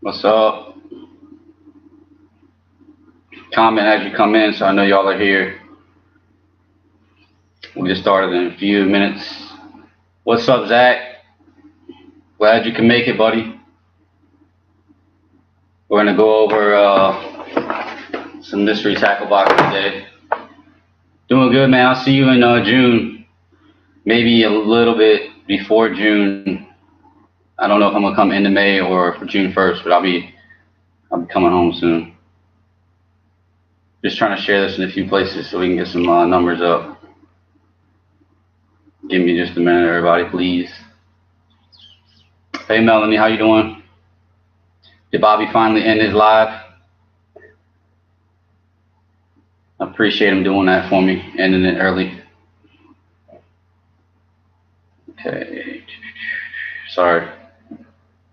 What's up? Comment as you come in so I know y'all are here. We just started in a few minutes. What's up, Zach? Glad you can make it, buddy. We're going to go over some mystery tackle boxes today. Doing good, man. I'll see you in June. Maybe a little bit before June. I don't know if I'm going to come into May or for June 1st, but I'll be coming home soon. Just trying to share this in a few places so we can get some numbers up. Give me just a minute, everybody, please. Hey, Melanie, how you doing? Did Bobby finally end his live? I appreciate him doing that for me, ending it early. Okay. Sorry.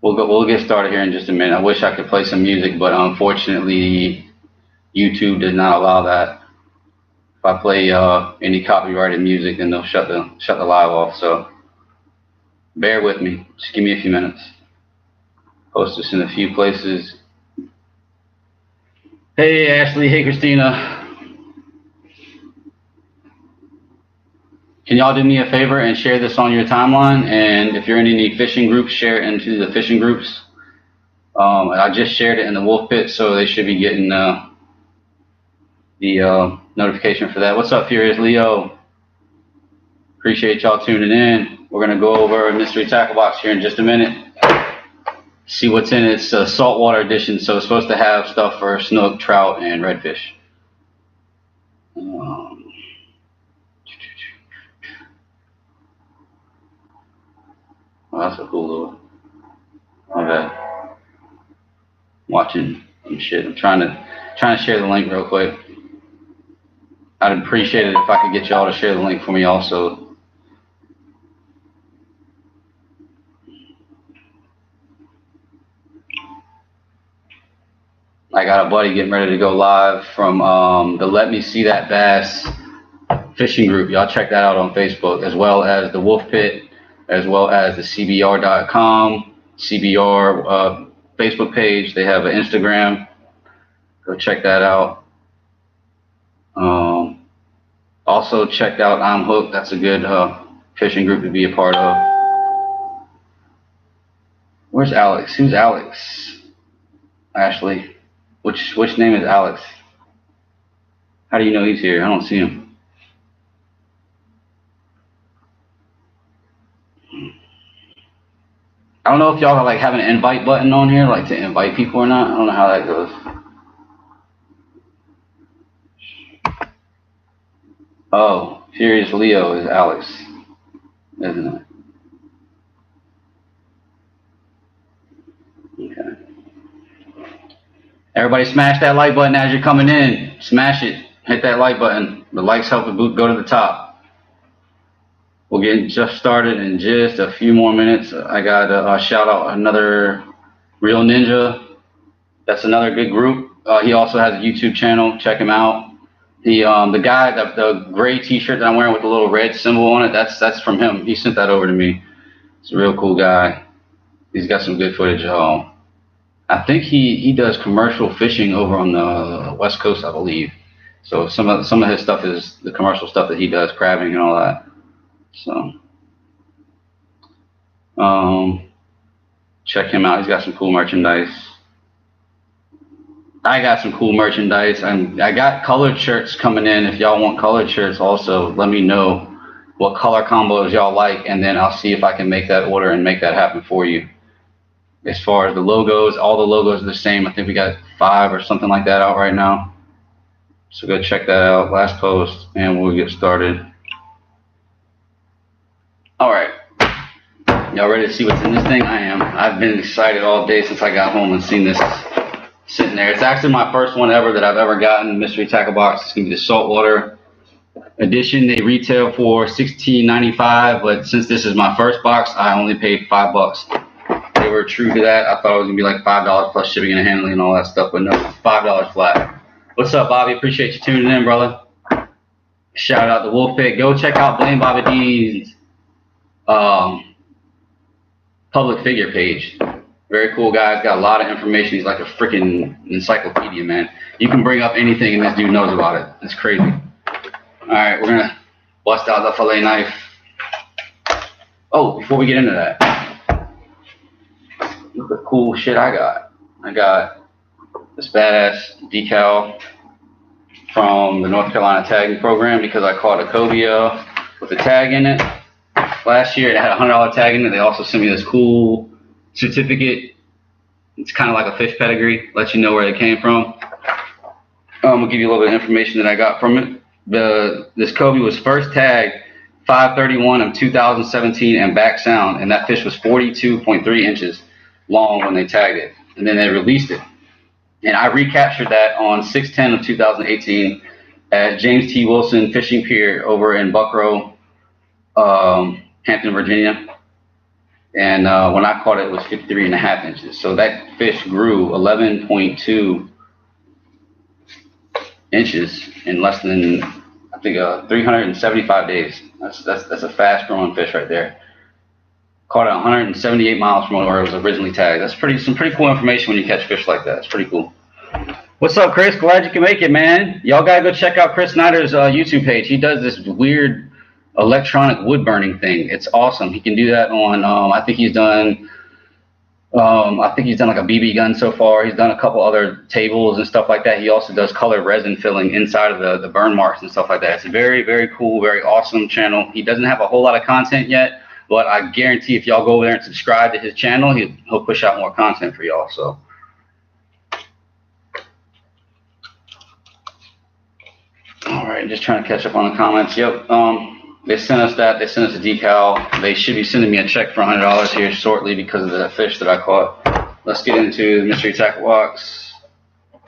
We'll get started here in just a minute. I wish I could play some music, but unfortunately, YouTube does not allow that. If I play any copyrighted music, then they'll shut the live off. So bear with me. Just give me a few minutes. Post this in a few places. Hey Ashley, hey Christina. Can y'all do me a favor and share this on your timeline? And if you're in any fishing groups, share it into the fishing groups. I just shared it in the Wolf Pit, so they should be getting the notification for that. What's up, Furious Leo? Appreciate y'all tuning in. We're gonna go over a mystery tackle box here in just a minute. See what's in it. It's a saltwater edition, so it's supposed to have stuff for snook, trout, and redfish. Oh, that's a cool little. My bad. Watching some shit. I'm trying to share the link real quick. I'd appreciate it if I could get y'all to share the link for me also. I got a buddy getting ready to go live from the Let Me See That Bass fishing group. Y'all check that out on Facebook, as well as the Wolf Pit, as well as the CBR.com, CBR Facebook page. They have an Instagram. Go check that out. Also checked out I'm Hooked. That's a good fishing group to be a part of. Where's Alex? Who's Alex? Ashley. Which name is Alex? How do you know he's here? I don't see him. I don't know if y'all like have an invite button on here, like to invite people or not. I don't know how that goes. Oh, Furious Leo is Alex, isn't it? Okay. Everybody smash that like button as you're coming in. Smash it. Hit that like button. The likes help the boot go to the top. We'll get just started in just a few more minutes. I got to shout out another Real Ninja. That's another good group. He also has a YouTube channel. Check him out. The guy, the gray T-shirt that I'm wearing with the little red symbol on it, that's from him. He sent that over to me. He's a real cool guy. He's got some good footage. I think he does commercial fishing over on the West Coast, I believe. So some of his stuff is the commercial stuff that he does, crabbing and all that. So check him out. He's got some cool merchandise. I got some cool merchandise. I got colored shirts coming in. If y'all want colored shirts also, let me know what color combos y'all like, and then I'll see if I can make that order and make that happen for you. As far as the logos, all the logos are the same. I think we got 5 or something like that out right now. So go check that out. Last post, and we'll get started. All right. Y'all ready to see what's in this thing? I am. I've been excited all day since I got home and seen this sitting there. It's actually my first one ever that I've ever gotten, mystery tackle box. It's going to be the saltwater edition. They retail for $16.95, but since this is my first box, I only paid $5. They were true to that. I thought it was going to be like $5 plus shipping and handling and all that stuff, but no, $5 flat. What's up, Bobby? Appreciate you tuning in, brother. Shout out to Wolf Pit. Go check out Blame Bobby D's public figure page. Very cool guy. He's got a lot of information. He's like a freaking encyclopedia, man. You can bring up anything and this dude knows about it. It's crazy. All right, we're gonna bust out the fillet knife. Oh, before we get into that, look at the cool shit I got. I got this badass decal from the North Carolina tagging program because I caught a cobia with a tag in it last year. It had a $100 tag in it. They also sent me this cool certificate. It's kind of like a fish pedigree, lets you know where they came from. I'll give you a little bit of information that I got from it. This cobia was first tagged 5/31 of 2017 and back sound, and that fish was 42.3 inches long when they tagged it, and then they released it. And I recaptured that on 6/10 of 2018 at James T. Wilson Fishing Pier over in Buckrow, Hampton, Virginia. And when I caught it, it was 53.5 inches. So that fish grew 11.2 inches in less than, I think, 375 days. That's a fast growing fish right there. Caught it 178 miles from where it was originally tagged. That's some pretty cool information when you catch fish like that. It's pretty cool. What's up, Chris? Glad you can make it, man. Y'all gotta go check out Chris Snyder's YouTube page. He does this weird electronic wood burning thing. It's awesome. He can do that on. I think he's done like a BB gun so far. He's done a couple other tables and stuff like that. He also does color resin filling inside of the burn marks and stuff like that. It's a very, very cool, very awesome channel. He doesn't have a whole lot of content yet, but I guarantee if y'all go over there and subscribe to his channel, he'll push out more content for y'all. So. All right, just trying to catch up on the comments. Yep, they sent us that. They sent us a decal. They should be sending me a check for $100 here shortly because of the fish that I caught. Let's get into the mystery tackle box.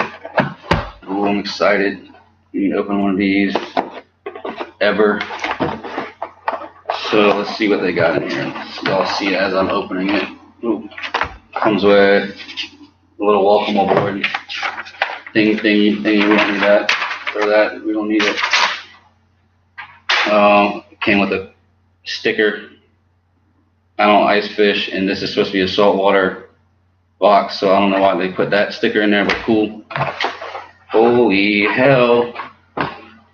Ooh, I'm excited. You can open one of these ever. So let's see what they got in here. Y'all see it as I'm opening it. Ooh, comes with a little welcome aboard thingy. We don't need that. For that, we don't need it. It came with a sticker. I don't ice fish, and this is supposed to be a saltwater box, so I don't know why they put that sticker in there, but cool. Holy hell.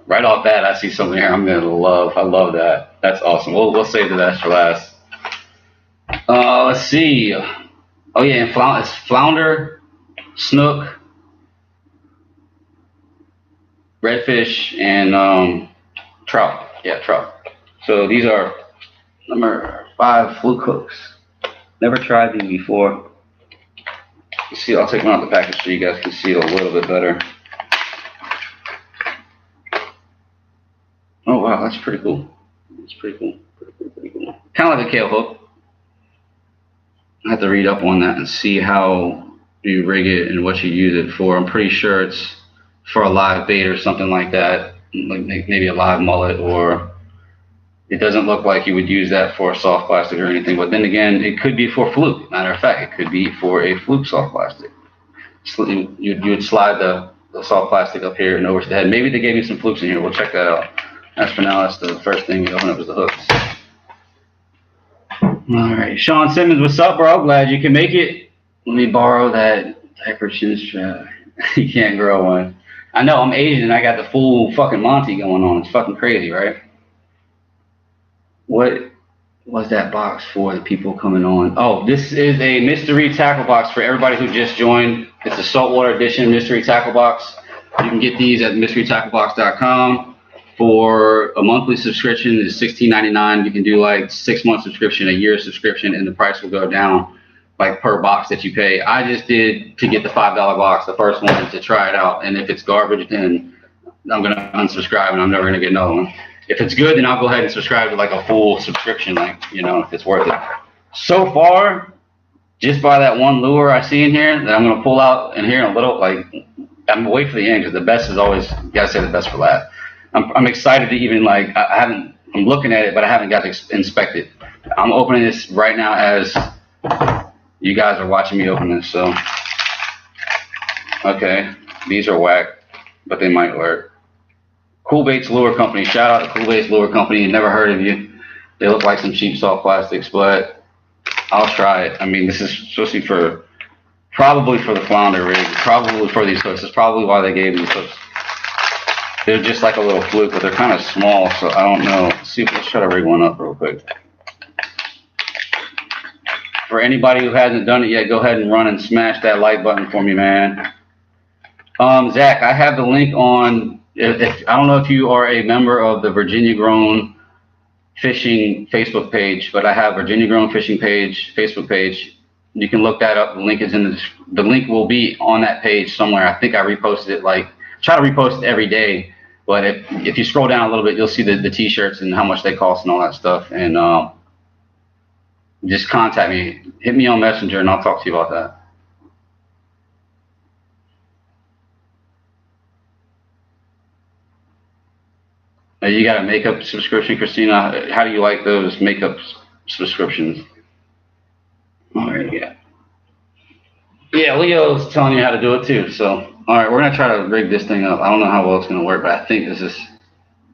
Right off bat, I see something here I'm gonna love. I love that. That's awesome. We'll save the best for last. Let's see. Oh yeah, and it's flounder, snook, redfish, and trout. Yeah, trout. So these are number 5 fluke hooks. Never tried these before. You see, I'll take one out the package so you guys can see it a little bit better. Oh wow, that's pretty cool. That's pretty cool. Pretty cool. Kind of like a kale hook. I have to read up on that and see how you rig it and what you use it for. I'm pretty sure it's for a live bait or something like that, like maybe a live mullet, or it doesn't look like you would use that for a soft plastic or anything. But then again, it could be for fluke. Matter of fact, it could be for a fluke soft plastic. You would slide the soft plastic up here and over to the head. Maybe they gave me some flukes in here. We'll check that out. As for now, that's the first thing we open up is the hooks. All right, Sean Simmons, what's up, bro? Glad you can make it. Let me borrow that diaper chin strap. You can't grow one. I know, I'm Asian and I got the full fucking Monty going on. It's fucking crazy, right? What was that box for the people coming on? Oh, this is a mystery tackle box for everybody who just joined. It's a saltwater edition mystery tackle box. You can get these at mysterytacklebox.com. For a monthly subscription is $16.99. You can do like 6-month subscription, a year subscription, and the price will go down like per box that you pay. I just did to get the $5 box, the first one, to try it out. And if it's garbage, then I'm gonna unsubscribe and I'm never gonna get another one. If it's good, then I'll go ahead and subscribe to like a full subscription, like, you know, if it's worth it. So far, just by that one lure I see in here that I'm gonna pull out in here in a little, like, I'm gonna wait for the end because the best is always, you gotta say the best for last. I'm excited to even, like, I'm looking at it, but I haven't got to inspect it. I'm opening this right now as you guys are watching me open this, so. Okay, these are whack, but they might work. Cool Baits Lure Company. Shout out to Cool Baits Lure Company. Never heard of you. They look like some cheap soft plastics, but I'll try it. I mean, this is supposed to be for, probably for the flounder rig, probably for these hooks. That's probably why they gave these hooks. They're just like a little fluke, but they're kind of small, so I don't know. Let's try to rig one up real quick. For anybody who hasn't done it yet, go ahead and run and smash that like button for me, man. Zach, I have the link on, I don't know if you are a member of the Virginia Grown Fishing Facebook page, but I have Virginia Grown Fishing page, Facebook page. You can look that up. The link is the link will be on that page somewhere. I think I reposted it, like, try to repost it every day. But if you scroll down a little bit, you'll see the t-shirts and how much they cost and all that stuff. And just contact me. Hit me on Messenger and I'll talk to you about that. You got a makeup subscription, Christina? How do you like those makeup subscriptions? All right, yeah. Yeah, Leo's telling you how to do it too. So, all right, we're going to try to rig this thing up. I don't know how well it's going to work, but I think this is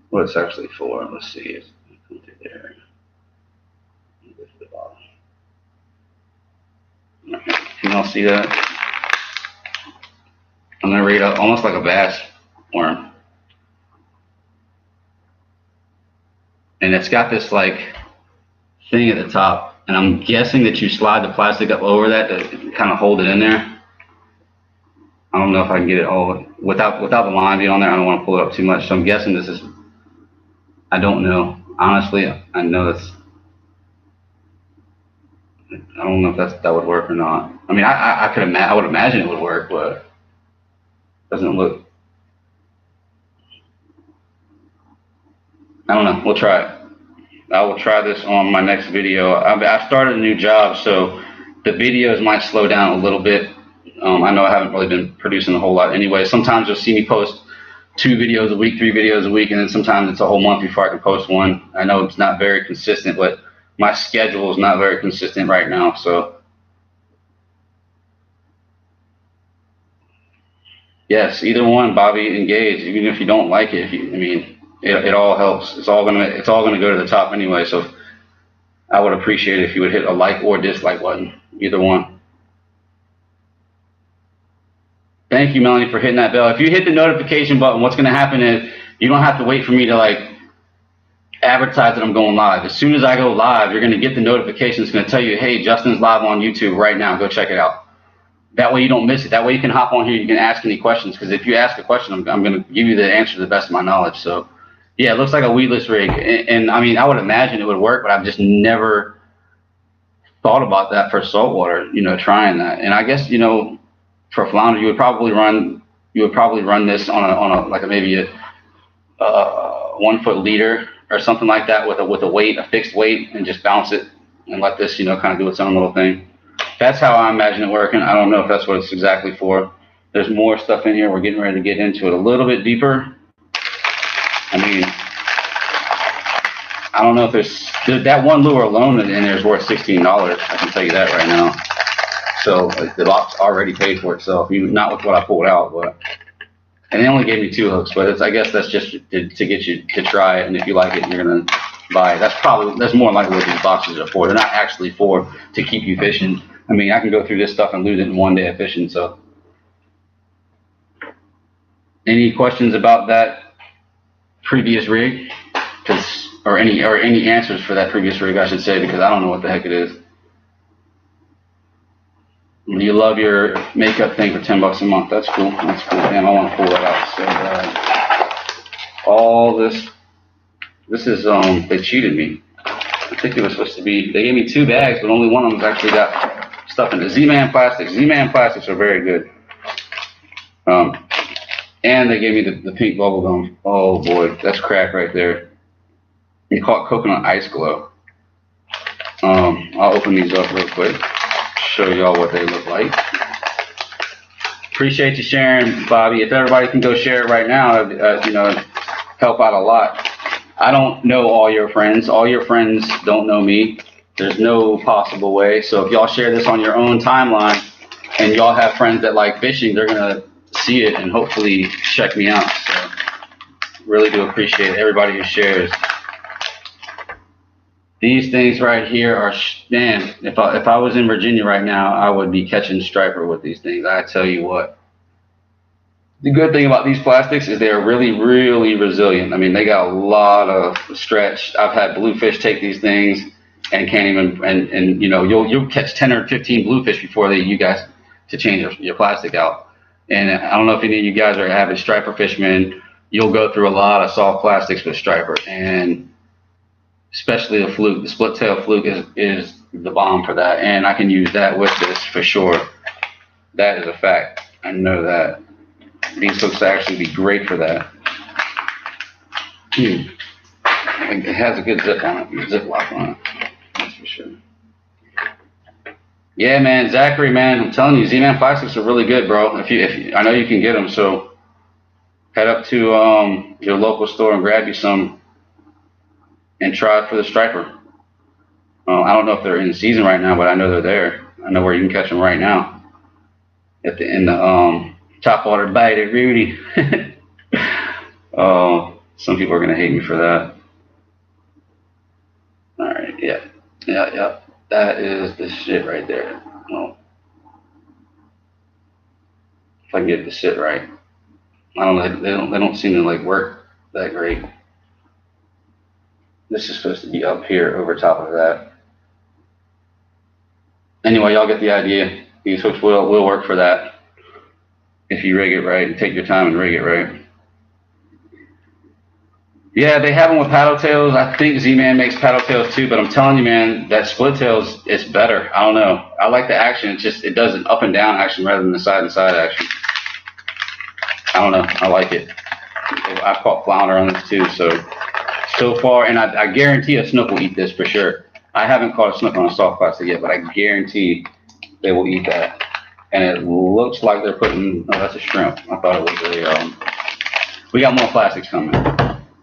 what it's actually for. Let's see. It's there. Can y'all see that? I'm going to rig it up almost like a bass worm. And it's got this like thing at the top, and I'm guessing that you slide the plastic up over that to kind of hold it in there. I don't know if I can get it all without the line being on there. I don't want to pull it up too much, so I'm guessing this is. I don't know. Honestly, I know that's. I don't know if that would work or not. I mean, I would imagine it would work, but it doesn't look. I don't know. We'll try it. I will try this on my next video. I started a new job, so the videos might slow down a little bit. I know I haven't really been producing a whole lot anyway. Sometimes you'll see me post 2 videos a week, 3 videos a week, and then sometimes it's a whole month before I can post one. I know it's not very consistent, but my schedule is not very consistent right now. So yes, either one, Bobby, engage. Even if you don't like it, it all helps. It's all gonna go to the top anyway. So I would appreciate it if you would hit a like or dislike button, either one. Thank you, Melanie, for hitting that bell. If you hit the notification button, what's going to happen is you don't have to wait for me to like advertise that I'm going live. As soon as I go live, you're going to get the notification. It's going to tell you, hey, Justin's live on YouTube right now. Go check it out. That way you don't miss it. That way you can hop on here. You can ask any questions, because if you ask a question, I'm going to give you the answer to the best of my knowledge. So, yeah, it looks like a weedless rig. And I mean, I would imagine it would work, but I've just never thought about that for saltwater, trying that. And I guess, for flounder, you would probably run this on a like maybe a 1 foot leader or something like that with a weight, a fixed weight, and just bounce it and let this kind of do its own little thing. That's how I imagine it working. I don't know if that's what it's exactly for. There's more stuff in here. We're getting ready to get into it a little bit deeper. I mean, I don't know if that one lure alone in there is worth $16. I can tell you that right now. So the box already paid for itself, not with what I pulled out, and they only gave me 2 hooks. But I guess that's just to get you to try it, and if you like it, you're gonna buy it. That's more likely what these boxes are for. They're not actually to keep you fishing. I mean, I can go through this stuff and lose it in one day of fishing. So, any questions about that previous rig? Or any answers for that previous rig, I should say, because I don't know what the heck it is. You love your makeup thing for $10 a month. That's cool. That's cool. Damn, I want to pull that out so bad. All this is they cheated me. I think it was supposed to be. They gave me 2 bags, but only one of them's actually got stuff in it. Z-Man plastics. Z-Man plastics are very good. And they gave me the pink bubble gum. Oh boy, that's crack right there. You call it coconut ice glow. I'll open these up real quick. Show y'all what they look like. Appreciate you sharing, Bobby. If everybody can go share it right now, help out a lot. I don't know all your friends. All your friends don't know me. There's no possible way. So if y'all share this on your own timeline and y'all have friends that like fishing, they're gonna see it and hopefully check me out. So really do appreciate everybody who shares. These things right here are, man, if I was in Virginia right now, I would be catching striper with these things. I tell you what. The good thing about these plastics is they are really, really resilient. I mean, they got a lot of stretch. I've had bluefish take these things and can't even, and you know, you'll catch 10 or 15 bluefish before you guys to change your plastic out. And I don't know if any of you guys are avid striper fishermen. You'll go through a lot of soft plastics with striper, and especially the fluke. The split tail fluke is the bomb for that, and I can use that with this for sure. That is a fact. I know that. These hooks actually be great for that. It has a good zip on it, zip lock on it. That's for sure. Yeah, man, Zachary, man, I'm telling you, Z-Man plastics are really good, bro. If you, I know you can get them, so head up to your local store and grab you some and try it for the striper. I don't know if they're in season right now, but I know they're there. I know where you can catch them right now. In the Topwater Bite at Rudy. Oh, some people are gonna hate me for that. All right, yeah. That is the shit right there. Oh, if I can get it to sit right. I don't know. They don't seem to like work that great. This is supposed to be up here over top of that. Anyway, y'all get the idea. These hooks will work for that if you rig it right and take your time and rig it right. Yeah, they have them with paddle tails. I think Z-Man makes paddle tails too, but I'm telling you, man, that split tails is better. I don't know. I like the action. It does an up and down action rather than the side and side action. I don't know. I like it. I've caught flounder on this too, so far, and I guarantee a snook will eat this for sure. I haven't caught a snook on a soft plastic yet, but I guarantee they will eat that. And it looks like they're putting, oh, that's a shrimp. I thought it was a, we got more plastics coming.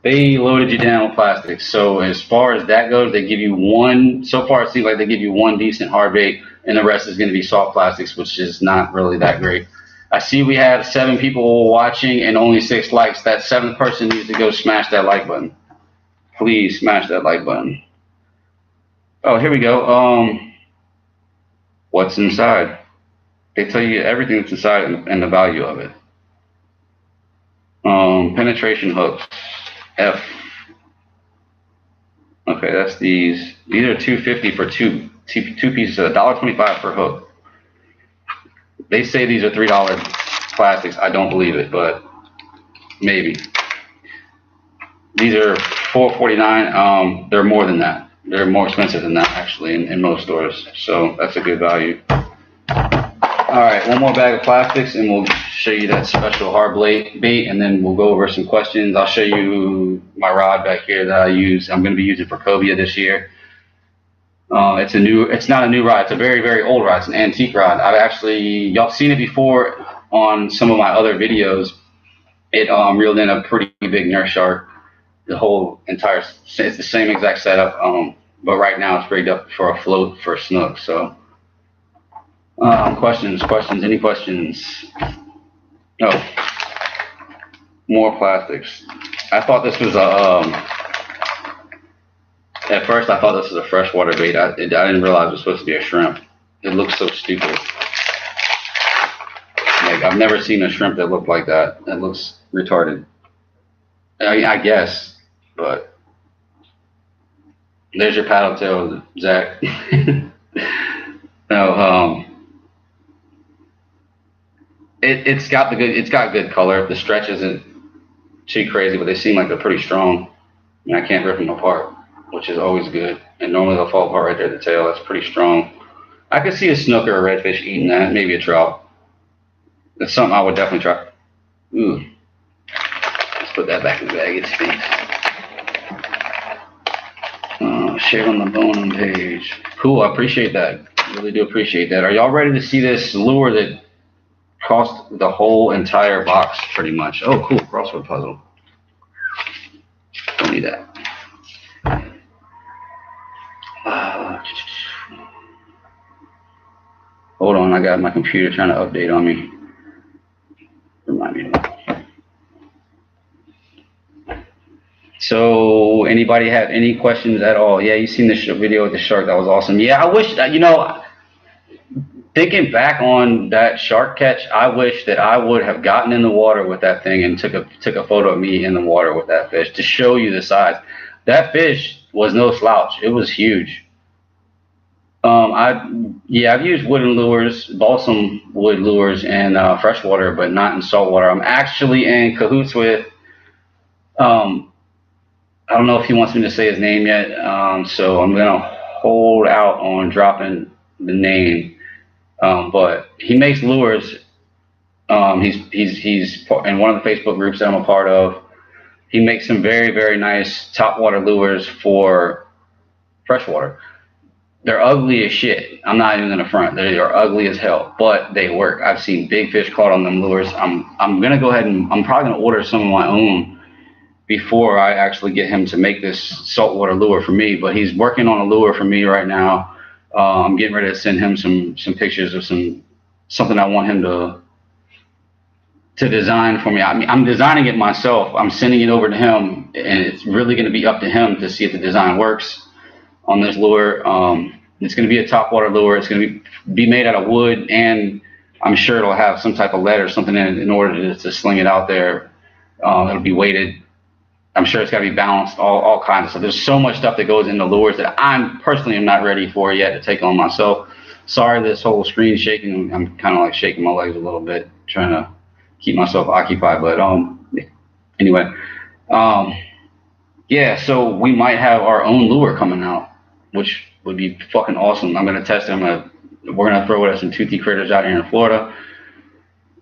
They loaded you down with plastics. So as far as that goes, they give you one, so far it seems like they give you one decent hard bait, and the rest is going to be soft plastics, which is not really that great. I see we have 7 people watching and only 6 likes. That 7th person needs to go smash that like button. Please smash that like button. Oh, here we go. What's inside? They tell you everything that's inside and the value of it. Penetration hooks. F. Okay, that's these. These are $2.50 for two pieces, $1.25 per hook. They say these are $3 plastics. I don't believe it, but maybe. These are $4.49. They're more than that. They're more expensive than that actually in most stores. So that's a good value. All right, one more bag of plastics, and we'll show you that special hard bait, and then we'll go over some questions. I'll show you my rod back here that I use. I'm going to be using for cobia this year. It's not a new rod. It's a very, very old rod. It's an antique rod. Y'all seen it before on some of my other videos. It reeled in a pretty big nurse shark. It's the same exact setup, but right now it's rigged up for a float for a snook. So. Questions, any questions? No. More plastics. I thought this was at first I thought this was a freshwater bait. I didn't realize it was supposed to be a shrimp. It looks so stupid. Like, I've never seen a shrimp that looked like that. That looks retarded. I guess, but there's your paddle tail, Zach. No, it's got good color. The stretch isn't too crazy, but they seem like they're pretty strong. I mean, I can't rip them apart, which is always good. And normally they'll fall apart right there at the tail. That's pretty strong. I could see a snook or a redfish eating that, maybe a trout. That's something I would definitely try. Ooh. Let's put that back in the bag. It stinks. Share on the bone page. Cool, I appreciate that. Really do appreciate that. Are y'all ready to see this lure that cost the whole entire box pretty much? Oh, cool, crossword puzzle. Don't need that. Hold on, I got my computer trying to update on me. Remind me. So, anybody have any questions at all? Yeah, you seen the video with the shark? That was awesome. Yeah, I wish that, thinking back on that shark catch, I wish that I would have gotten in the water with that thing and took a photo of me in the water with that fish to show you the size. That fish was no slouch. It was huge. I've used wooden lures, balsam wood lures, and freshwater, but not in saltwater. I'm actually in cahoots with. Um, I don't know if he wants me to say his name yet, so I'm gonna hold out on dropping the name. But he makes lures. He's in one of the Facebook groups that I'm a part of. He makes some very, very nice topwater lures for freshwater. They're ugly as shit. I'm not even gonna front. They are ugly as hell, but they work. I've seen big fish caught on them lures. I'm gonna go ahead and I'm probably gonna order some of my own before I actually get him to make this saltwater lure for me. But he's working on a lure for me right now. I'm getting ready to send him some pictures of something I want him to design for me. I mean, I'm designing it myself. I'm sending it over to him, and it's really going to be up to him to see if the design works on this lure. It's going to be a topwater lure. It's going to be made out of wood, and I'm sure it'll have some type of lead or something in it in order to sling it out there. It'll be weighted. I'm sure it's got to be balanced, all kinds of stuff. There's so much stuff that goes into lures that I'm personally am not ready for yet to take on myself. Sorry, this whole screen's shaking. I'm kind of like shaking my legs a little bit, trying to keep myself occupied. But anyway, yeah. So we might have our own lure coming out, which would be fucking awesome. I'm gonna test it. We're gonna throw it at some toothy critters out here in Florida.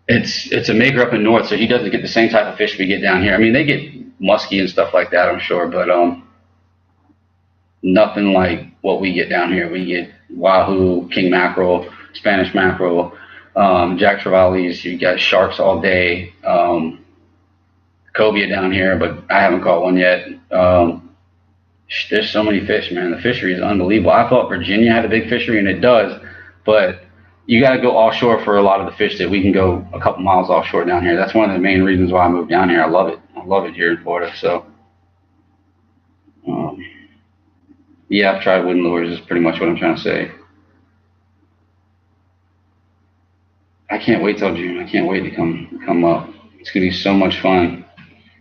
It's a maker up in north, so he doesn't get the same type of fish we get down here. I mean, they get muskie and stuff like that, I'm sure, but nothing like what we get down here. We get wahoo, king mackerel, Spanish mackerel, jack trevallies. You got sharks all day. Cobia down here, but I haven't caught one yet. There's so many fish, man. The fishery is unbelievable. I thought Virginia had a big fishery, and it does, but you got to go offshore for a lot of the fish that we can go a couple miles offshore down here. That's one of the main reasons why I moved down here. I love it. I love it here in Florida. So, yeah, I've tried wooden lures. Is pretty much what I'm trying to say. I can't wait till June. I can't wait to come up. It's gonna be so much fun.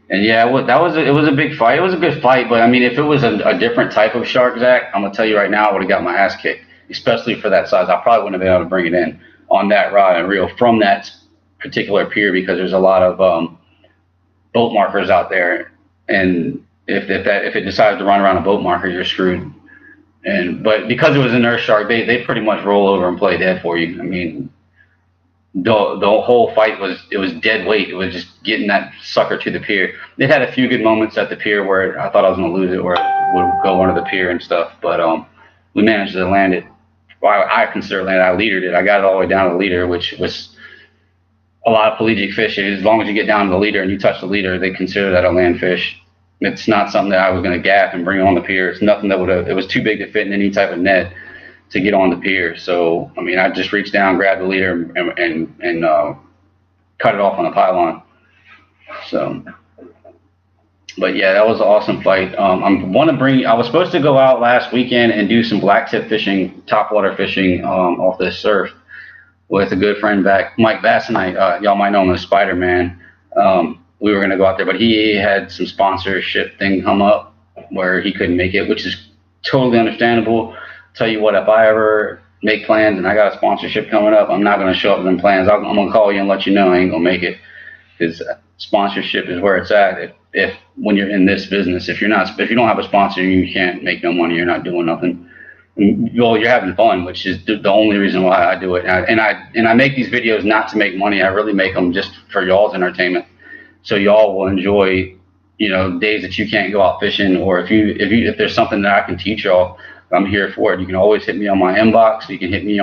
And yeah, it was a big fight. It was a good fight, but I mean, if it was a different type of shark, Zach, I'm gonna tell you right now, I would have got my ass kicked, especially for that size. I probably wouldn't have been able to bring it in on that rod and reel from that particular pier because there's a lot of boat markers out there, and if it decides to run around a boat marker, you're screwed. But because it was an earth shark, they pretty much roll over and play dead for you. I mean, the whole fight was dead weight. It was just getting that sucker to the pier. It had a few good moments at the pier where I thought I was going to lose it, where it would go under the pier and stuff. But we managed to land it. Well, I consider land. I leadered it. I got it all the way down to the leader, which was a lot of pelagic fish. As long as you get down to the leader and you touch the leader, they consider that a land fish. It's not something that I was going to gaff and bring on the pier. It's nothing that it was too big to fit in any type of net to get on the pier. So, I mean, I just reached down, grabbed the leader, and cut it off on the pylon. So, but yeah, that was an awesome fight. I was supposed to go out last weekend and do some blacktip fishing, topwater fishing off this surf with a good friend back, Mike Bass and I. Y'all might know him as Spider-Man. We were going to go out there, but he had some sponsorship thing come up where he couldn't make it, which is totally understandable. Tell you what, if I ever make plans and I got a sponsorship coming up, I'm not going to show up with them plans. I'm going to call you and let you know I ain't going to make it, because sponsorship is where it's at. If when you're in this business, if you don't have a sponsor, you can't make no money. You're not doing nothing. Well, you're having fun, which is the only reason why I do it. And I make these videos not to make money. I really make them just for y'all's entertainment, so y'all will enjoy, days that you can't go out fishing, or if there's something that I can teach y'all, I'm here for it. You can always hit me on my inbox. You can hit me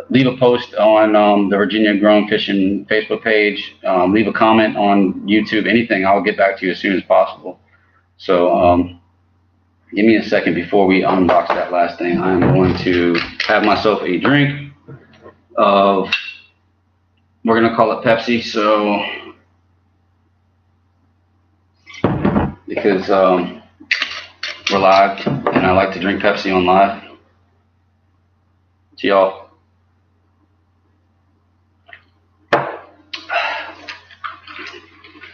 leave a post on the Virginia Grown Fishing Facebook page. Leave a comment on YouTube. Anything, I'll get back to you as soon as possible. So give me a second before we unbox that last thing. I'm going to have myself a drink of, we're going to call it Pepsi. So because we're live, and I like to drink Pepsi on live. To y'all.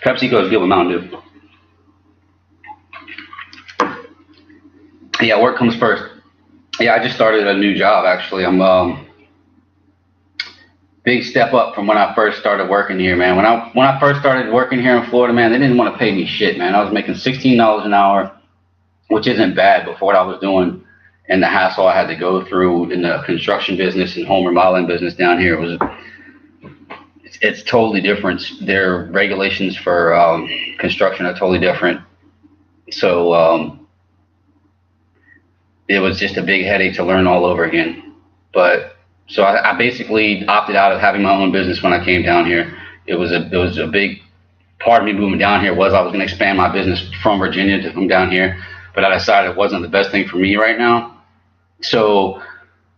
Pepsi goes good with Mountain Dew. Yeah, work comes first. Yeah, I just started a new job, actually. I'm big step up from when I first started working here, man. When I first started working here in Florida, man, they didn't want to pay me shit, man. I was making $16 an hour, which isn't bad, but for what I was doing and the hassle I had to go through in the construction business and home remodeling business down here, it's totally different. Their regulations for construction are totally different. So it was just a big headache to learn all over again. But so I basically opted out of having my own business when I came down here. It was a big part of me moving down here was I was going to expand my business from Virginia to come down here, but I decided it wasn't the best thing for me right now. So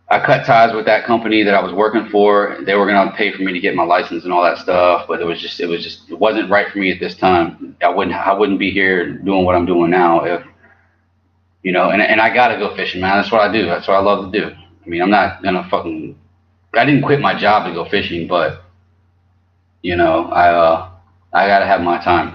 I cut ties with that company that I was working for. They were going to pay for me to get my license and all that stuff, but it wasn't right for me at this time. I wouldn't be here doing what I'm doing now if, you know, and I got to go fishing, man. That's what I do. That's what I love to do. I mean, I'm not going to I didn't quit my job to go fishing, but, you know, I got to have my time.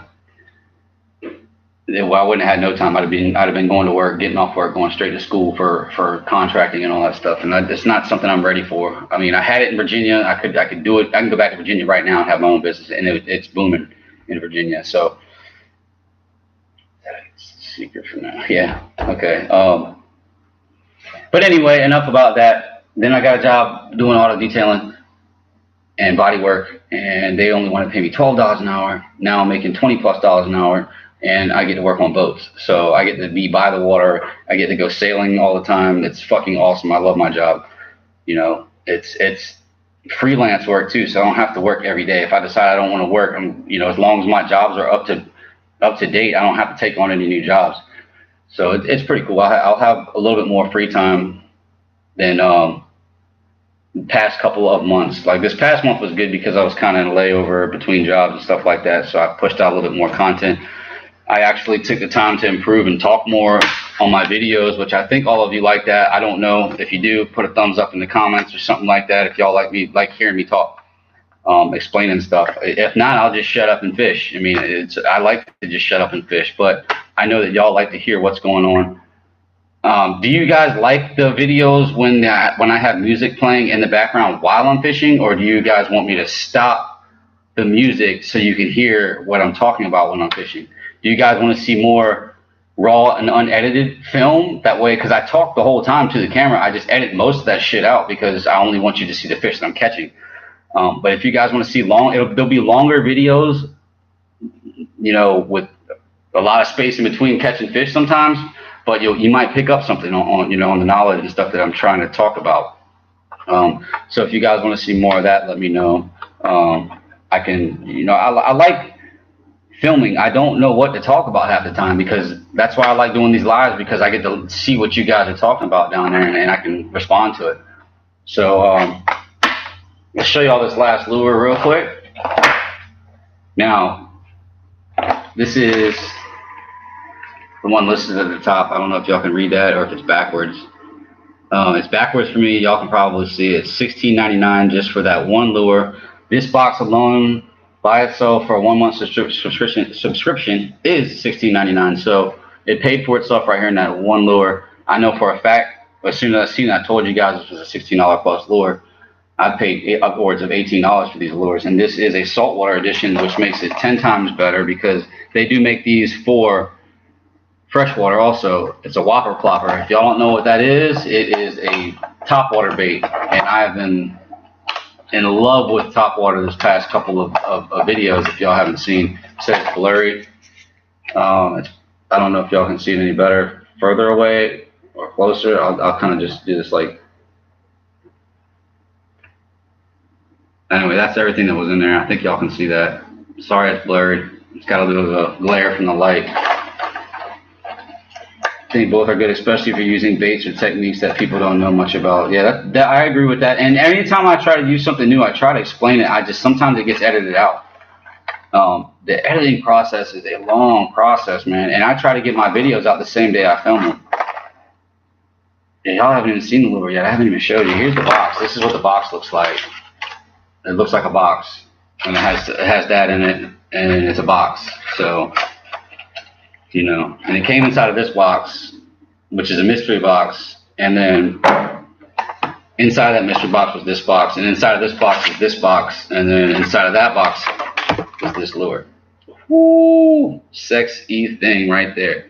Well, I wouldn't have had no time. I'd have been going to work, getting off work, going straight to school for contracting and all that stuff. And it's not something I'm ready for. I mean, I had it in Virginia. I could do it. I can go back to Virginia right now and have my own business, and it's booming in Virginia. So, secret for now. Yeah. Okay. But anyway, enough about that. Then I got a job doing auto detailing and body work, and they only want to pay me $12 an hour. Now I'm making $20+ an hour, and I get to work on boats. So I get to be by the water. I get to go sailing all the time. It's fucking awesome. I love my job. You know, it's freelance work too, so I don't have to work every day. If I decide I don't want to work, as long as my jobs are up to date, I don't have to take on any new jobs. So it's pretty cool. I'll have a little bit more free time than past couple of months. Like this past month was good because I was kind of in a layover between jobs and stuff like that. So I pushed out a little bit more content. I actually took the time to improve and talk more on my videos, which I think all of you like that. I don't know if you do. Put a thumbs up in the comments or something like that if y'all like hearing me talk, explaining stuff. If not, I'll just shut up and fish. I mean, I like to just shut up and fish, but I know that y'all like to hear what's going on. Do you guys like the videos when I have music playing in the background while I'm fishing, or do you guys want me to stop the music so you can hear what I'm talking about when I'm fishing? Do you guys want to see more raw and unedited film? That way, because I talk the whole time to the camera, I just edit most of that shit out because I only want you to see the fish that I'm catching. But if you guys want to see there'll be longer videos, you know, with a lot of space in between catching fish sometimes. But you might pick up something on the knowledge and stuff that I'm trying to talk about. So if you guys want to see more of that, let me know. I can, I like filming. I don't know what to talk about half the time because that's why I like doing these lives, because I get to see what you guys are talking about down there and I can respond to it. So I'll show you all this last lure real quick. Now, this is the one listed at the top. I don't know if y'all can read that or if it's backwards. It's backwards for me. Y'all can probably see it. It's $16.99 just for that one lure. This box alone by itself for a 1 month subscription is $16.99. So it paid for itself right here in that one lure. I know for a fact, as soon as I seen it, I told you guys this was a $16 plus lure. I paid upwards of $18 for these lures, and this is a saltwater edition, which makes it 10 times better because they do make these for freshwater also. It's a whopper plopper. If y'all don't know what that is, it is a topwater bait, and I have been in love with topwater this past couple of videos. If y'all haven't seen, it says it's blurry. I don't know if y'all can see it any better further away or closer. I'll kind of just do this like. Anyway, that's everything that was in there. I think y'all can see that. Sorry it's blurred. It's got a little bit of a glare from the light. I think both are good, especially if you're using baits or techniques that people don't know much about. Yeah, that I agree with that. And anytime I try to use something new, I try to explain it. Sometimes it gets edited out. The editing process is a long process, man. And I try to get my videos out the same day I film them. Yeah, y'all haven't even seen the lure yet. I haven't even showed you. Here's the box. This is what the box looks like. It looks like a box, and it has that in it, and it's a box. So, you know, and it came inside of this box, which is a mystery box, and then inside that mystery box was this box, and inside of this box was this box, and then inside of that box was this lure. Woo! Sexy thing right there.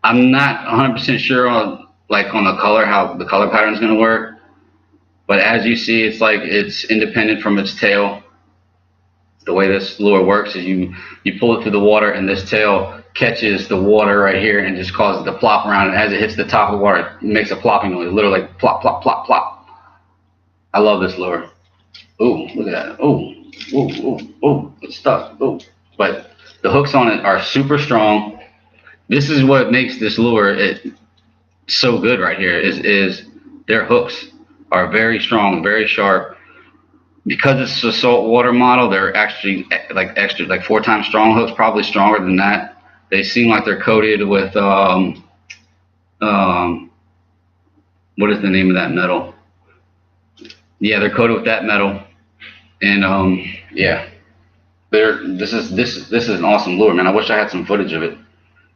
I'm not 100% sure on the color, how the color pattern is going to work, but as you see, it's like it's independent from its tail. The way this lure works is you pull it through the water, and this tail catches the water right here and just causes it to plop around, and as it hits the top of the water, it makes a plopping noise, literally like plop, plop, plop, plop. I love this lure. Ooh, look at that. Ooh, ooh, ooh, ooh, it's stuck. Ooh. But the hooks on it are super strong. This is what makes this lure so good right here is their hooks are very strong, very sharp. Because it's a saltwater model, they're actually like 4 times strong hooks, probably stronger than that. They seem like they're coated with what is the name of that metal? Yeah, they're coated with that metal, and yeah, this is an awesome lure, man. I wish I had some footage of it.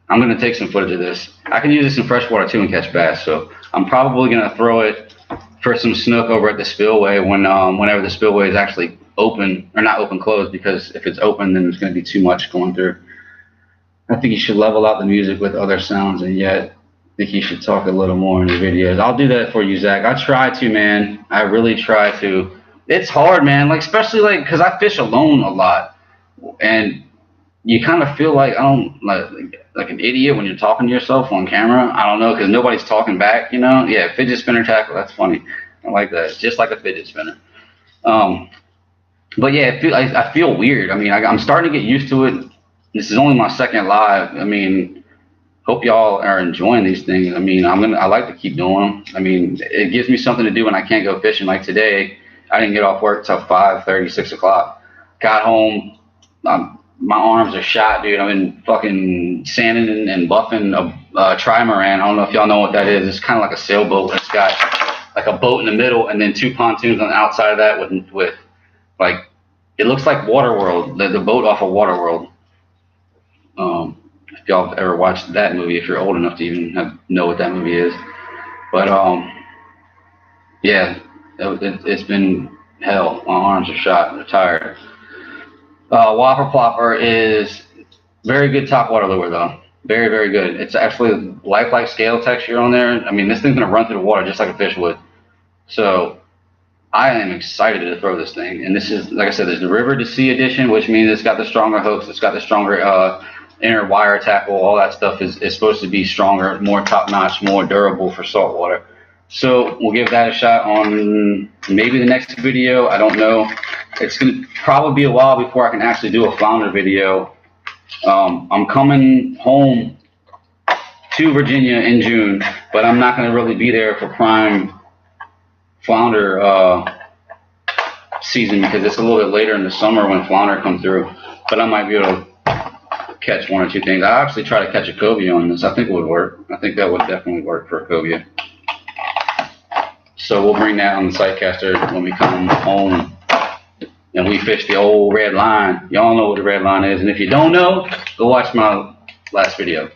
I'm gonna take some footage of this. I can use this in freshwater too and catch bass, so I'm probably gonna throw it for some snook over at the spillway whenever the spillway is actually open, or not open, closed, because if it's open, then there's gonna be too much going through. I think you should level out the music with other sounds, and yet I think you should talk a little more in the videos. I'll do that for you, Zach. I try to, man. I really try to. It's hard, man. Like, especially because I fish alone a lot, and you kind of feel like like an idiot when you're talking to yourself on camera. I don't know, because nobody's talking back, you know. Yeah, fidget spinner tackle. That's funny. I like that. It's just like a fidget spinner. But yeah, I feel weird. I mean, I'm starting to get used to it. This is only my second live. I mean, hope y'all are enjoying these things. I mean, I like to keep doing them. I mean, it gives me something to do when I can't go fishing. Like today, I didn't get off work till 5:30, 6 o'clock. Got home, my arms are shot, dude. I've been fucking sanding and buffing a trimaran. I don't know if y'all know what that is. It's kind of like a sailboat. It's got like a boat in the middle and then 2 pontoons on the outside of that with like, it looks like Waterworld, the boat off of Waterworld. If y'all have ever watched that movie, if you're old enough to even know what that movie is. But yeah, it's been hell. My arms are shot. They're tired. Whopper Plopper is very good top water lure though. Very, very good. It's actually lifelike scale texture on there. I mean, this thing's gonna run through the water just like a fish would. So I am excited to throw this thing. And this is, like I said, there's the River to Sea edition, which means it's got the stronger hooks, it's got the stronger inner wire tackle. All that stuff is supposed to be stronger, more top-notch, more durable for saltwater. So we'll give that a shot on maybe the next video. I don't know. It's going to probably be a while before I can actually do a flounder video. I'm coming home to Virginia in June, but I'm not going to really be there for prime flounder season because it's a little bit later in the summer when flounder come through. But I might be able to catch 1 or 2 things. I actually try to catch a cobia on this. I think it would work. I think that would definitely work for a cobia. So we'll bring that on the Sightcaster when we come home and we fish the old red line. Y'all know what the red line is, and if you don't know, go watch my last video.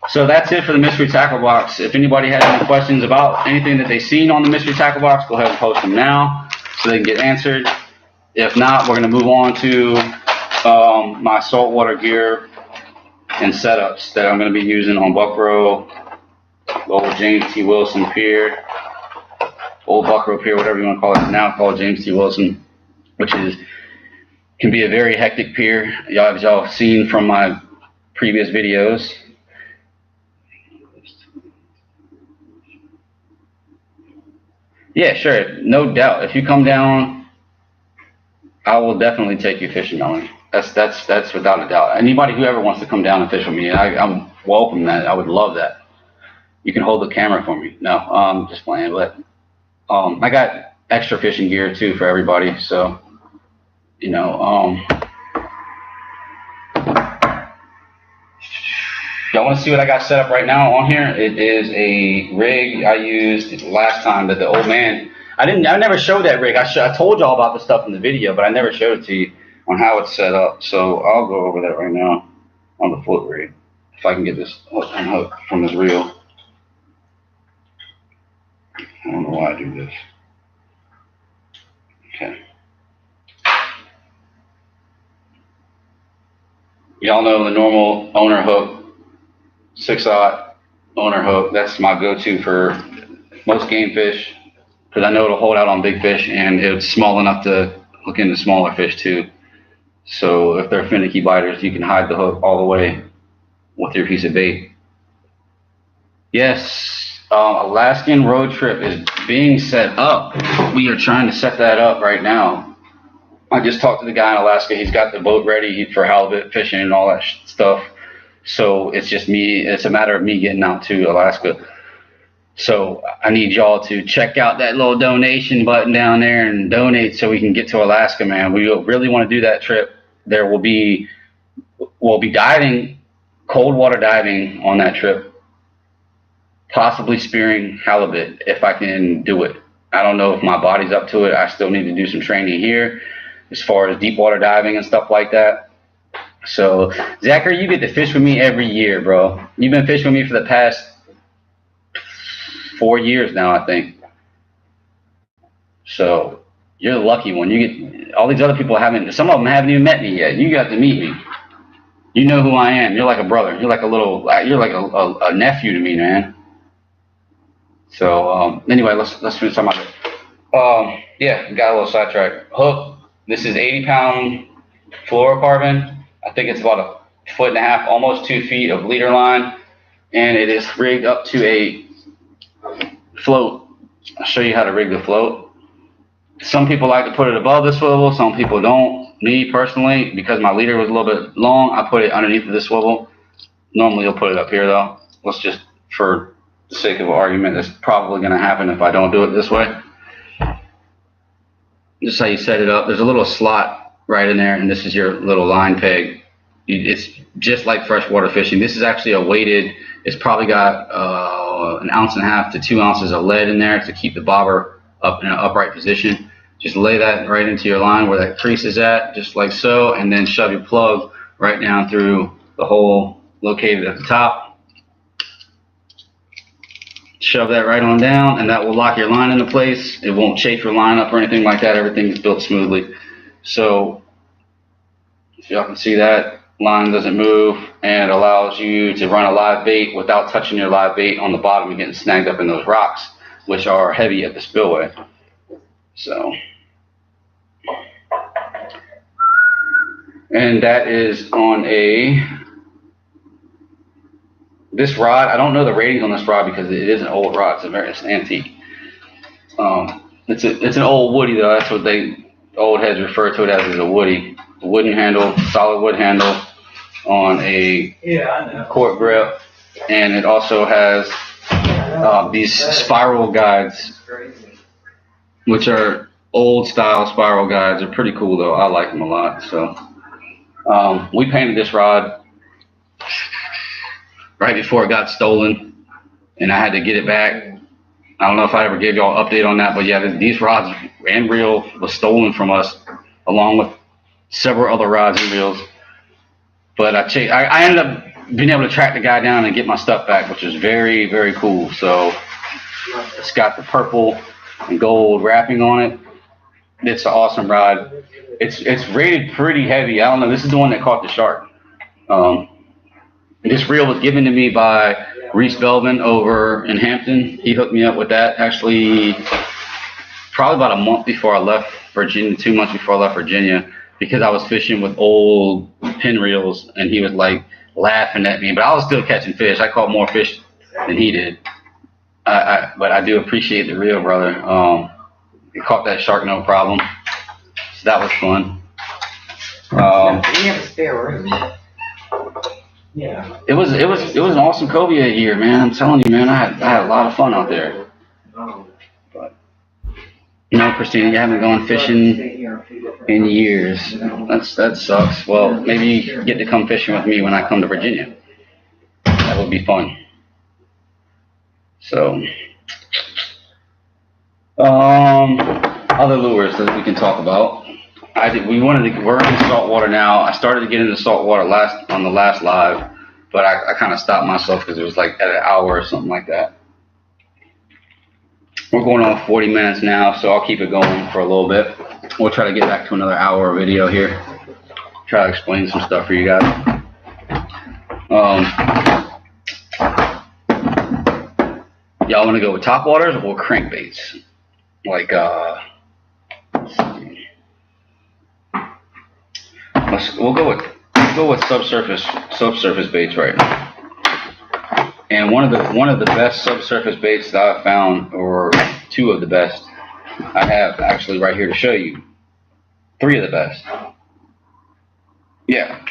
So that's it for the mystery tackle box. If anybody has any questions about anything that they've seen on the mystery tackle box, go ahead and post them now so they can get answered. If not, we're going to move on to my saltwater gear and setups that I'm going to be using on Buckrow, old James T. Wilson Pier, old Buckrow Pier, whatever you want to call it. Now called James T. Wilson, which can be a very hectic pier. Y'all have seen from my previous videos. Yeah, sure, no doubt. If you come down, I will definitely take you fishing on it. That's without a doubt. Anybody who ever wants to come down and fish with me, I'm welcome that. I would love that. You can hold the camera for me. No, I'm just playing. But I got extra fishing gear too for everybody. So, you know, want to see what I got set up right now on here? It is a rig I used last time that the old man. I never showed that rig. I told y'all about the stuff in the video, but I never showed it to you on how it's set up. So I'll go over that right now on the float rig. If I can get this unhooked from this reel. I don't know why I do this. Okay. Y'all know the normal owner hook, 6/0 owner hook. That's my go-to for most game fish because I know it'll hold out on big fish and it's small enough to hook into smaller fish too. So if they're finicky biters, you can hide the hook all the way with your piece of bait. Yes, Alaskan road trip is being set up. We are trying to set that up right now. I just talked to the guy in Alaska. He's got the boat ready for halibut fishing and all that stuff. So it's just me. It's a matter of me getting out to Alaska. So I need y'all to check out that little donation button down there and donate so we can get to Alaska, man. We really want to do that trip. We'll be diving, cold water diving on that trip. Possibly spearing halibut if I can do it. I don't know if my body's up to it. I still need to do some training here as far as deep water diving and stuff like that. So, Zachary, you get to fish with me every year, bro. You've been fishing with me for the past 4 years now, I think. So, you're the lucky one. You get all these other people some of them haven't even met me yet. You got to meet me. You know who I am. You're like a brother. You're like a nephew to me, man. So, anyway, let's finish talking about it. Yeah, got a little sidetracked. Hook. This is 80-pound fluorocarbon. I think it's about 1.5 feet, almost 2 feet of leader line, and it is rigged up to a float. I'll show you how to rig the float. Some people like to put it above the swivel. Some people don't. Me personally, because my leader was a little bit long, I put it underneath of the swivel. Normally, you'll put it up here though. Let's just, for the sake of argument, that's probably going to happen if I don't do it this way. Just how you set it up. There's a little slot right in there, and this is your little line peg. It's just like freshwater fishing. This is actually a weighted. It's probably got 1.5 ounces to 2 ounces of lead in there to keep the bobber up in an upright position. Just lay that right into your line where that crease is at, just like so, and then shove your plug right down through the hole located at the top. Shove that right on down, and that will lock your line into place. It won't chafe your line up or anything like that. Everything is built smoothly. So, if y'all can see that, line doesn't move, and it allows you to run a live bait without touching your live bait on the bottom and getting snagged up in those rocks, which are heavy at the spillway. So, and that is on this rod. I don't know the ratings on this rod because it is an old rod. It's an antique. It's an old woody though. That's what old heads refer to it as a woody. A wooden handle, solid wood handle on a cork grip, and it also has these spiral guides, which are old style spiral guides. They're pretty cool though. I like them a lot. So we painted this rod right before it got stolen, and I had to get it back. I don't know if I ever gave y'all an update on that, but yeah, these rods and reel was stolen from us, along with several other rods and reels. But I ended up being able to track the guy down and get my stuff back, which was very, very cool. So it's got the purple and gold wrapping on it. It's an awesome rod. It's rated pretty heavy. I don't know. This is the one that caught the shark. This reel was given to me by Reese Belvin over in Hampton. He hooked me up with that actually probably about a month before I left Virginia, 2 months before I left Virginia, because I was fishing with old pin reels, and he was like laughing at me, but I was still catching fish. I caught more fish than he did. But I do appreciate the reel, brother. He caught that shark no problem. So that was fun. You have a spare room. Yeah. It was an awesome cobia year, man. I'm telling you, man, I had a lot of fun out there. But Christina, you haven't gone fishing in years. That sucks. Well, maybe you get to come fishing with me when I come to Virginia. That would be fun. So, other lures that we can talk about. We're in saltwater now. I started to get into saltwater on the last live, but I kind of stopped myself because it was like at an hour or something like that. We're going on 40 minutes now, so I'll keep it going for a little bit. We'll try to get back to another hour video here. Try to explain some stuff for you guys. Y'all want to go with top waters or crankbaits? Like, we'll go with subsurface baits right now. And one of the best subsurface baits that I've found, or two of the best, I have actually right here to show you. Three of the best. Yeah.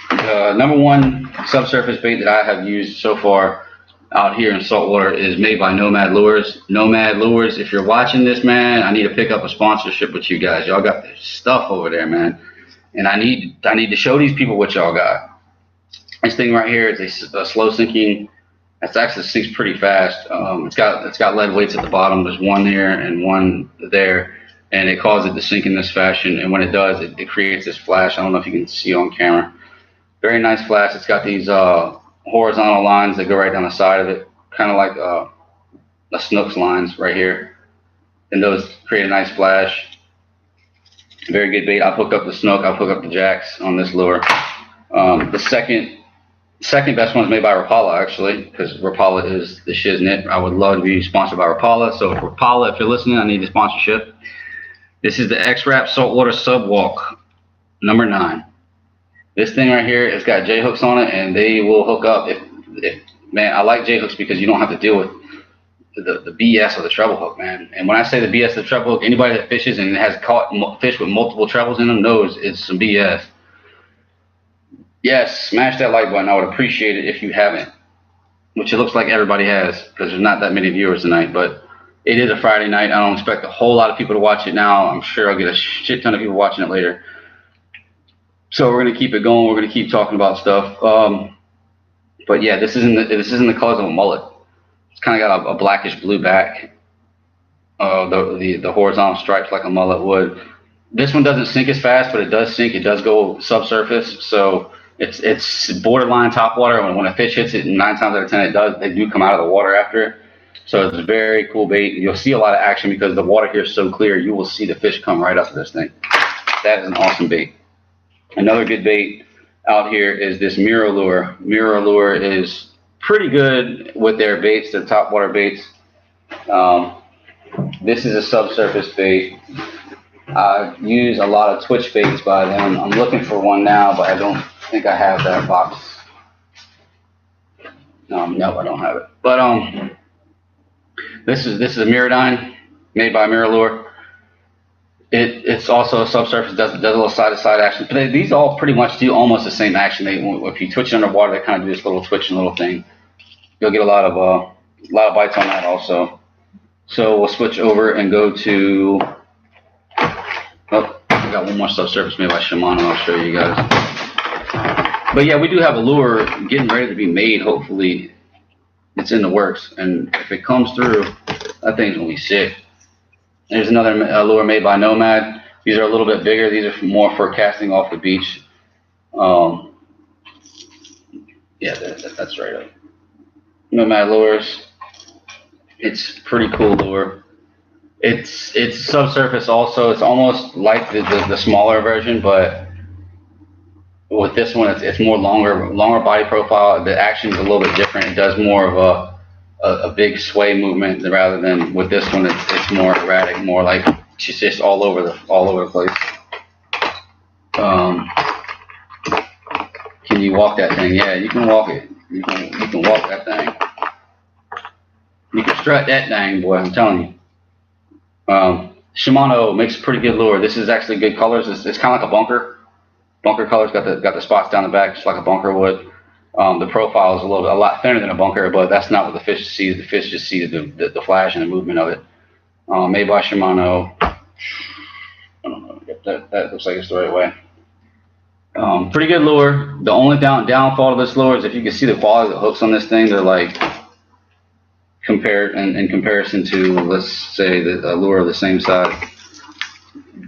The number one subsurface bait that I have used so far out here in saltwater is made by Nomad Lures. Nomad Lures, if you're watching this, man, I need to pick up a sponsorship with you guys. Y'all got this stuff over there, man. And I need to show these people what y'all got. This thing right here is a slow sinking. It actually sinks pretty fast. It's got lead weights at the bottom. There's one there and one there, and it causes it to sink in this fashion. And when it does, it creates this flash. I don't know if you can see on camera. Very nice flash. It's got these horizontal lines that go right down the side of it, kind of like the Snooks lines right here. And those create a nice flash. Very good bait. I'll hook up the Snook. I'll hook up the Jacks on this lure. The second best one is made by Rapala, actually, because Rapala is the shiznit. I would love to be sponsored by Rapala. So Rapala, if you're listening, I need a sponsorship. This is the X-Rap Saltwater Subwalk, number 9. This thing right here, it's got J-hooks on it, and they will hook up. If man, I like J-hooks because you don't have to deal with the BS of the treble hook, man. And when I say the BS of the treble hook, anybody that fishes and has caught fish with multiple trebles in them knows it's some BS. Yes, smash that like button. I would appreciate it if you haven't, which it looks like everybody has because there's not that many viewers tonight. But it is a Friday night. I don't expect a whole lot of people to watch it now. I'm sure I'll get a shit ton of people watching it later. So we're gonna keep it going. We're gonna keep talking about stuff. But yeah, this is in the colors of a mullet. It's kind of got a blackish blue back. The horizontal stripes like a mullet would. This one doesn't sink as fast, but it does sink. It does go subsurface, so it's borderline top water. When a fish hits it, 9 times out of 10 they do come out of the water after it. So it's a very cool bait. You'll see a lot of action because the water here is so clear. You will see the fish come right up to this thing. That is an awesome bait. Another good bait out here is this Miro lure. Miro lure is pretty good with their baits, their top water baits. This is a subsurface bait. I use a lot of Twitch baits by them. I'm looking for one now, but I don't think I have that box. No, I don't have it. But this is a Miradyne made by Miralure. It's also a subsurface, does a little side-to-side action. But these all pretty much do almost the same action. If you twitch it underwater, they kind of do this little twitching little thing. You'll get a lot of bites on that also. So we'll switch over and go to. Oh, I got one more subsurface made by Shimano. I'll show you guys. But yeah, we do have a lure getting ready to be made. Hopefully, it's in the works, and if it comes through, that thing's gonna be sick. There's another lure made by Nomad. These are a little bit bigger. These are more for casting off the beach. Yeah, that's right up. Nomad lures. It's pretty cool lure. It's subsurface also. It's almost like the smaller version, but with this one, it's more longer body profile. The action is a little bit different. It does more of a big sway movement rather than with this one. It's more erratic, more like she's just all over the place. Can you walk that thing? Yeah, you can walk it. You can walk that thing. You can strut that thing, boy. I'm telling you. Shimano makes a pretty good lure. This is actually good colors. It's kind of like a bunker. Bunker colors got the spots down the back, just like a bunker would. The profile is a lot thinner than a bunker, but that's not what the fish sees. The fish just sees the flash and the movement of it. Made by Shimano. I don't know if that looks like it's the right way. Pretty good lure. The only downfall of this lure is if you can see the quality of the hooks on this thing, they're like compared in comparison to, let's say, a lure of the same size.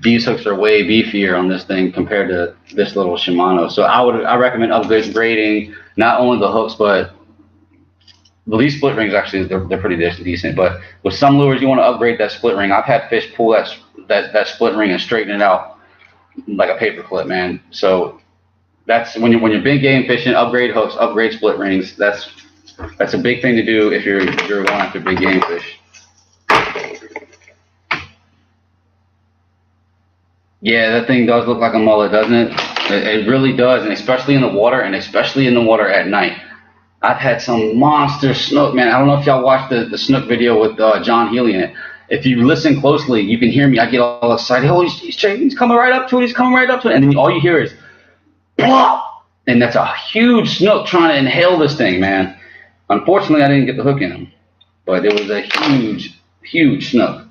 These hooks are way beefier on this thing compared to this little Shimano. So I recommend upgrading not only the hooks, but well, these split rings actually they're pretty decent. But with some lures you want to upgrade that split ring. I've had fish pull that split ring and straighten it out like a paper clip, man. So that's when you're big game fishing, upgrade hooks, upgrade split rings. That's a big thing to do if you're going after big game fish. Yeah, that thing does look like a mullet, doesn't it? It really does, and especially in the water, at night. I've had some monster snook, man. I don't know if y'all watched the snook video with John Healy in it. If you listen closely, you can hear me. I get all excited. Oh, he's coming right up to it. He's coming right up to it. And then all you hear is, plop! And that's a huge snook trying to inhale this thing, man. Unfortunately, I didn't get the hook in him, but it was a huge snook.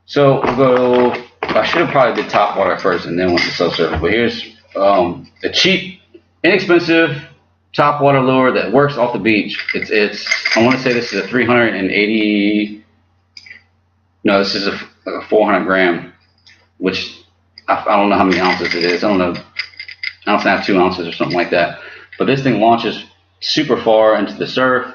So we'll go. I should have probably did top water first and then went to subsurface. But here's a cheap, inexpensive top water lure that works off the beach. It's I want to say this is a 380. No, this is a 400 gram, which I don't know how many ounces it is. I don't know. I don't have 2 ounces or something like that. But this thing launches super far into the surf.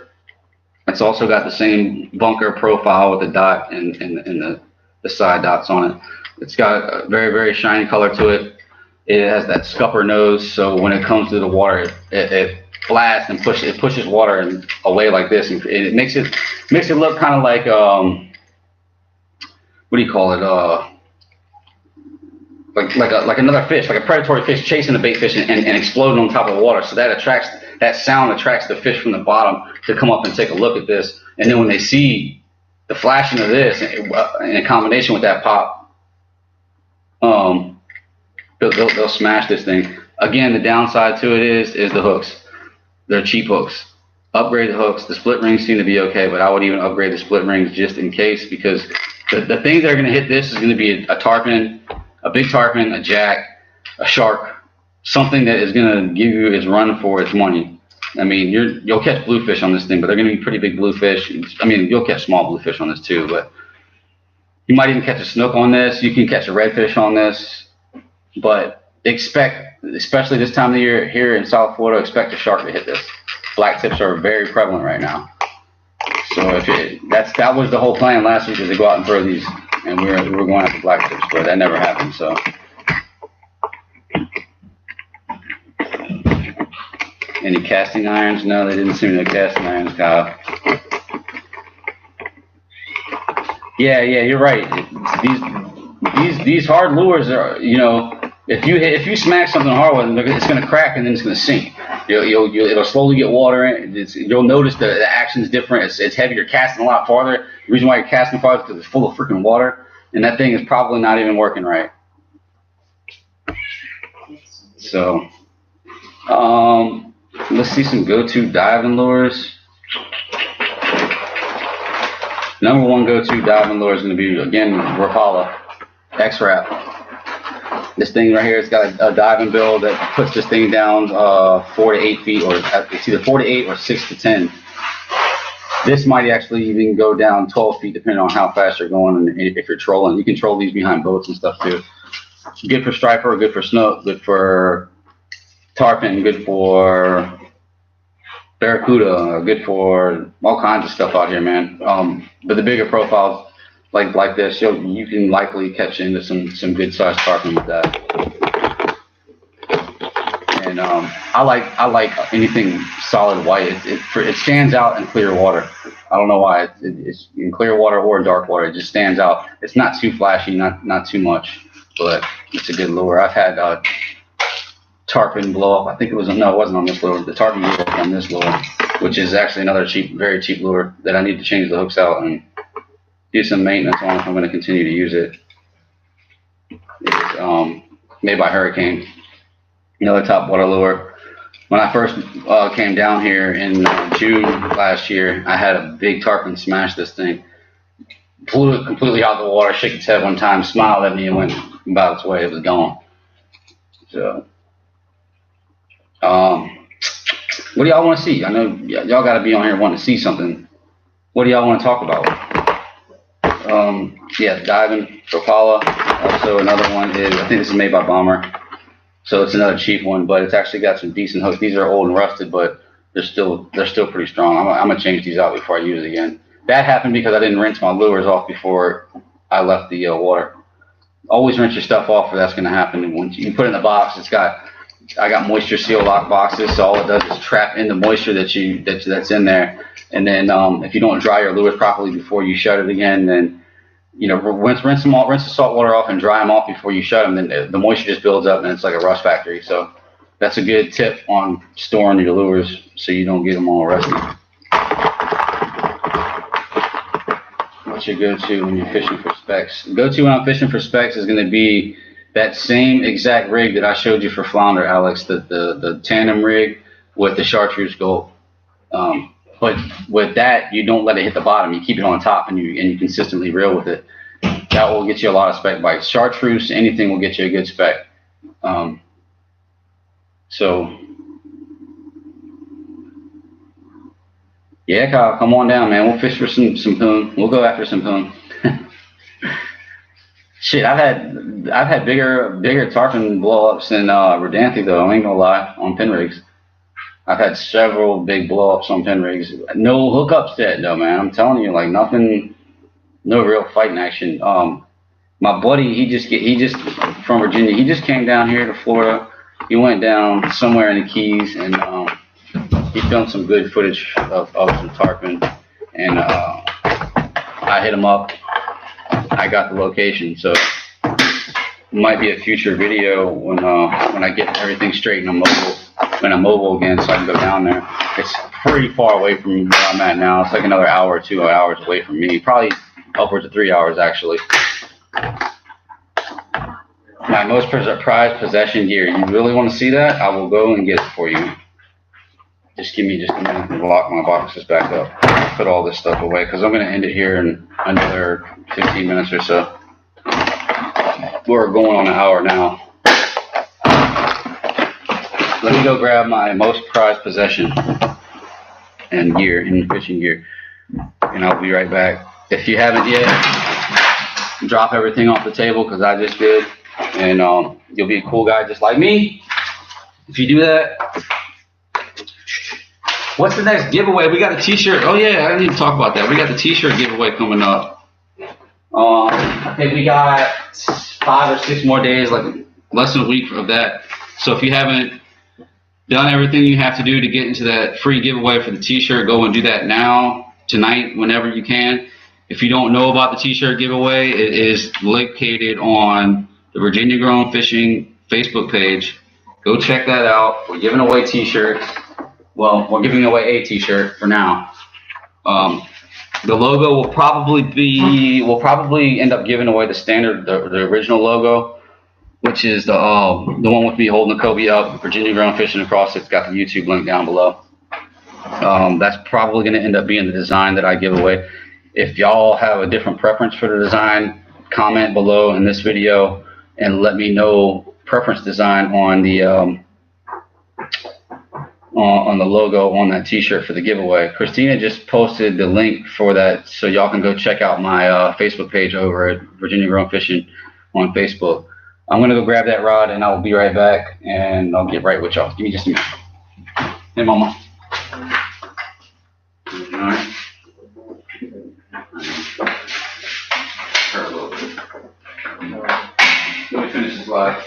It's also got the same bunker profile with the dot and the side dots on it. It's got a very shiny color to it. It has that scupper nose, so when it comes to the water, it blasts and pushes water away like this, and it makes it look kind of like what do you call it? Like another fish, like a predatory fish chasing a bait fish and exploding on top of the water. So that sound attracts the fish from the bottom to come up and take a look at this. And then when they see the flashing of this in combination with that pop, they'll smash this thing. Again, the downside to it is the hooks. They're cheap hooks. Upgrade the hooks. The split rings seem to be okay, but I would even upgrade the split rings just in case, because the things that are going to hit this is going to be a tarpon, a big tarpon, a jack, a shark, something that is going to give you its run for its money. I mean, you'll catch bluefish on this thing, but they're going to be pretty big bluefish. I mean, you'll catch small bluefish on this too, but you might even catch a snook on this. You can catch a redfish on this, but expect, especially this time of the year here in South Florida, expect a shark to hit this. Black tips are very prevalent right now. So that was the whole plan last week, is to go out and throw these, and we were going after black tips, but that never happened. So any casting irons? No, they didn't seem to have casting irons, Kyle. Yeah, you're right. These hard lures are, if you smack something hard with them, it's going to crack and then it's going to sink. It'll slowly get water in it. You'll notice the action's different. It's heavy. You're casting a lot farther. The reason why you're casting farther is because it's full of freaking water, and that thing is probably not even working right. So, let's see some go-to diving lures. Number one go-to diving lure is going to be, again, Rapala X-Wrap. This thing right here, it's got a diving bill that puts this thing down 4 to 8 feet, or it's either 4 to 8 or 6 to 10. This might actually even go down 12 feet depending on how fast you're going and if you're trolling. You can troll these behind boats and stuff too. Good for striper, good for snook, good for tarpon, good for barracuda, good for all kinds of stuff out here, man. But the bigger profiles like this, you can likely catch into some good sized tarpon with that. And I like anything solid white. It stands out in clear water. I don't know why. It's in clear water or dark water. It just stands out. It's not too flashy, not too much, but it's a good lure. I've had tarpon blow up. I think it wasn't on this lure. The tarpon blew up on this lure, which is actually another very cheap lure that I need to change the hooks out and do some maintenance on if I'm going to continue to use it. It's made by Hurricane, another top water lure. When I first came down here in June last year, I had a big tarpon smash this thing. Blew it completely out of the water, shook its head one time, smiled at me, and went about its way. It was gone. So What do y'all want to see? I know y'all got to be on here wanting to see something. What do y'all want to talk about? Yeah, diving for Paula. Also, another one is, I think this is made by Bomber. So it's another cheap one, but it's actually got some decent hooks. These are old and rusted, but they're still pretty strong. I'm gonna change these out before I use it again. That happened because I didn't rinse my lures off before I left the water. Always rinse your stuff off, or that's gonna happen. When you put it in the box, I got moisture seal lock boxes, so all it does is trap in the moisture that's in there. And then if you don't dry your lures properly before you shut it again, then rinse the salt water off and dry them off before you shut them. Then the moisture just builds up and it's like a rust factory. So that's a good tip on storing your lures so you don't get them all rusty. What's your go-to when you're fishing for specs? Go-to when I'm fishing for specs is going to be that same exact rig that I showed you for flounder, Alex, the tandem rig with the chartreuse gold. But with that, you don't let it hit the bottom. You keep it on top and you consistently reel with it. That will get you a lot of spec bites. Chartreuse, anything will get you a good spec. So, yeah, Kyle, come on down, man. We'll fish for some poon. We'll go after some poon. Shit, I've had bigger tarpon blow-ups than Rodanthe, though. I ain't gonna lie, on pin rigs. I've had several big blow-ups on pin rigs. No hookups yet, though, man. I'm telling you, like nothing, no real fighting action. My buddy, he just from Virginia. He just came down here to Florida. He went down somewhere in the Keys, and he filmed some good footage of some tarpon. And I hit him up. I got the location, so it might be a future video when I get everything straight and I'm mobile again, so I can go down there. It's pretty far away from where I'm at now. It's like another hour or 2 hours away from me. Probably upwards of 3 hours, actually. My most prized possession gear. You really want to see that? I will go and get it for you. Just give me just a minute to lock my boxes back up. Put all this stuff away, because I'm going to end it here in another 15 minutes or so. We're going on an hour now. Let me go grab my most prized possession and gear, and fishing gear, and I'll be right back. If you haven't yet, drop everything off the table, because I just did, and you'll be a cool guy just like me if you do that. What's the next giveaway? We got a t-shirt. Oh yeah, I didn't even talk about that. We got the t-shirt giveaway coming up. I think we got 5 or 6 more days, like less than a week of that. So if you haven't done everything you have to do to get into that free giveaway for the t-shirt, go and do that now, tonight, whenever you can. If you don't know about the t-shirt giveaway, it is located on the Virginia Grown Fishing Facebook page. Go check that out. We're giving away t-shirts. Well, we're giving away a t-shirt for now. The logo will probably end up giving away the standard, the original logo, which is the one with me holding the Kobe up, Virginia Grown Fishing across it. It's got the YouTube link down below. That's probably going to end up being the design that I give away. If y'all have a different preference for the design, comment below in this video and let me know preference design on the logo on that t-shirt for the giveaway. Christina just posted the link for that, so y'all can go check out my Facebook page over at Virginia Grown Fishing on Facebook. I'm gonna go grab that rod and I will be right back, and I'll get right with y'all. Give me just a minute. Hey, Mama. All right. Her a little bit. Let me finish this live.